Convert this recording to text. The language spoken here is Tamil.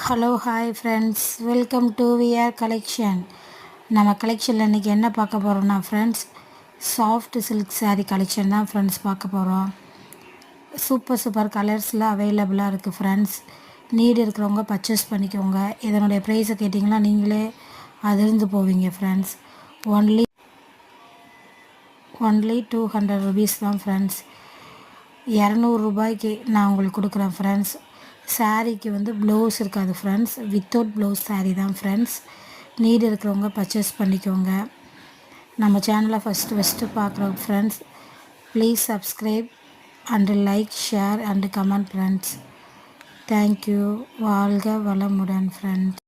Hello hi friends, welcome to VR collection. நம்ம கலெக்ஷனில் இன்றைக்கி என்ன பார்க்க போகிறோம்னா friends, soft silk saree collection தான் ஃப்ரெண்ட்ஸ் பார்க்க போகிறோம். சூப்பர் கலர்ஸில் அவைலபிளாக இருக்குது ஃப்ரெண்ட்ஸ். நீடு இருக்கிறவங்க பர்ச்சேஸ் பண்ணிக்கோங்க. இதனுடைய ப்ரைஸை கேட்டிங்கன்னா நீங்களே அதிர்ந்து போவீங்க ஃப்ரெண்ட்ஸ். ஒன்லி 200 ருபீஸ் தான் ஃப்ரெண்ட்ஸ். 200 ரூபாய்க்கு நான் உங்களுக்கு கொடுக்குறேன் ஃப்ரெண்ட்ஸ். சாரீக்கு ப்ளவுஸ் இருக்காது ஃப்ரெண்ட்ஸ், வித்தவுட் ப்ளவுஸ் சாரீ தான் ஃப்ரெண்ட்ஸ். நீடு இருக்கிறவங்க பர்ச்சேஸ் பண்ணிக்கோங்க. நம்ம சேனலை ஃபஸ்ட்டு பார்க்குறோம் friends. Please subscribe and like, share and comment friends. Thank you. வாழ்க வளமுடன் ஃப்ரெண்ட்ஸ்.